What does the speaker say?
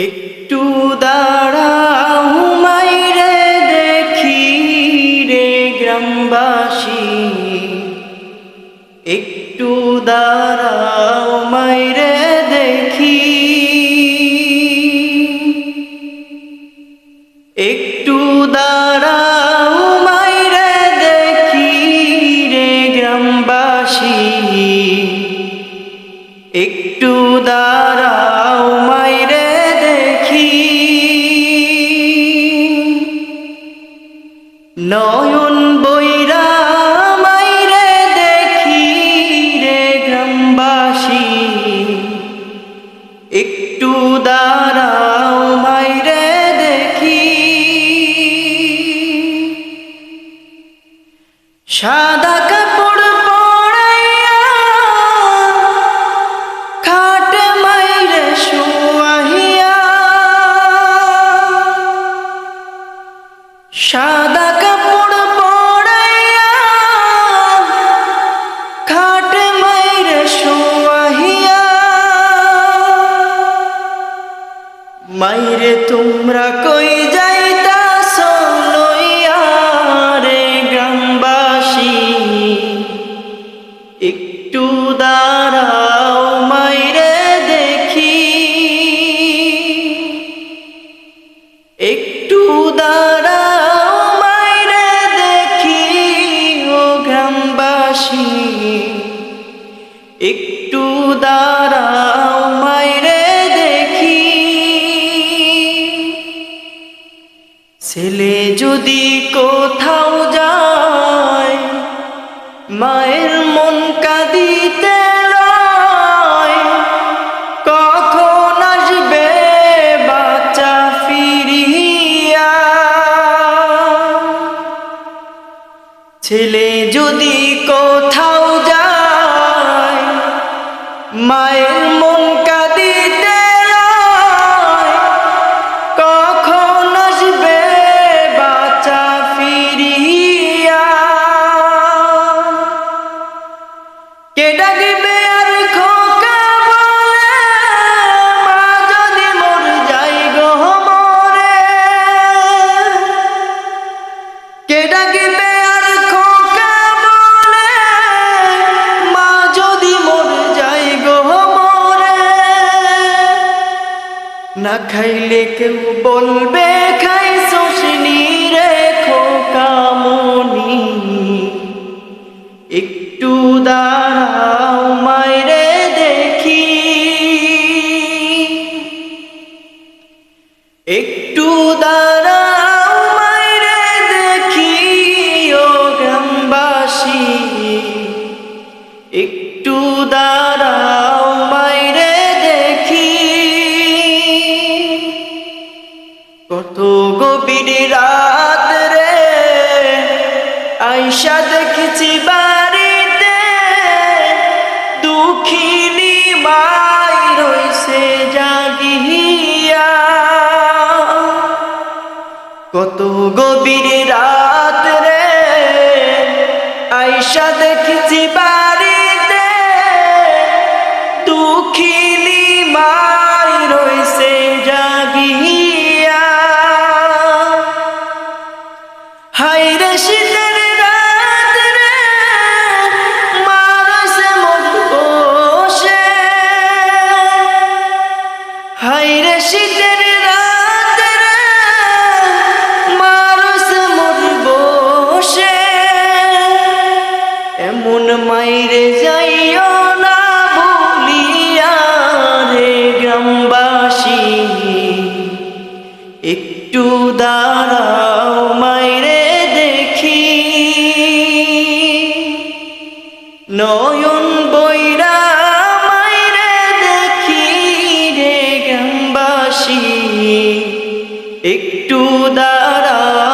একটু দাঁড়াও মাইরে দেখি রে গ্রামবাসী, একটু দাঁড়াও মাইরে দেখি, একটু দাঁড়াও মাইরে দেখি রে গ্রামবাসী, একটু দাঁড়াও মাইরে দেখি। নয়ন বইরা মাইরে দেখি রে গ্রামবাসী, একটু দাঁড়াও মাইরে দেখি। সাদা কাপড় পরাইয়া খাট মাইরে শুয়াইয়া, সাদা কাপড় পরাইয়া খাট মাইরে শুয়াইয়া, মাইরে তোমরা কই যাইতাছো লইয়া রে গ্রামবাসী, একটু দাঁড়াও মাইরে দেখি, একটু দাঁড়াও মাইরে দেখি ও গ্রামবাসী, একটু দাঁড়াও মাইরে দেখি। ছেলে যদি কোথাও যায় মায়ের মন কাঁদিতে লয়, কখন আসবে বাচ্চা ফিরিয়া। ছেলে যদি কোথাও যায় মায়ের মন কাঁদিতে লয়, কখন আসবে বাচ্চা ফিরিয়া। কে ডাকবে আর খোকা বলে, মা যদি মর যাই গো মরে। কে ডাকবে আর খোকা বলে, মা যদি মর যাই গো মরে। না খাইলে কেউ বলবে খাইছস নি রে খোকা মনি, একটু দাঁড়াও মাইরে দেখি, একটু দাঁড়াও মাইরে দেখি ও গ্রামবাসী, একটু দাঁড়াও মাইরে দেখি। কত গভীর রাত রে আইসা দেখেছি বাড়িতে, দুঃখিনী মাই রইছে জাগিয়া। কত গভীর রাত রে আইসা দেখেছি বাড়িতে, দুঃখিনী মাই রইছে জাগিয়া। হায়রে শীতের রাত রে মা রইছে মন বসে, হায়রে শীতের রাত রে মা রইছে মন বসে। এমন মাইরে যাইও না ভুলিয়া রে গ্রামবাসী, একটু দাঁড়াও মাইরে দেখি। নয়ন বইরা মাইরে দেখি রে গ্রামবাসী, একটু দাঁড়াও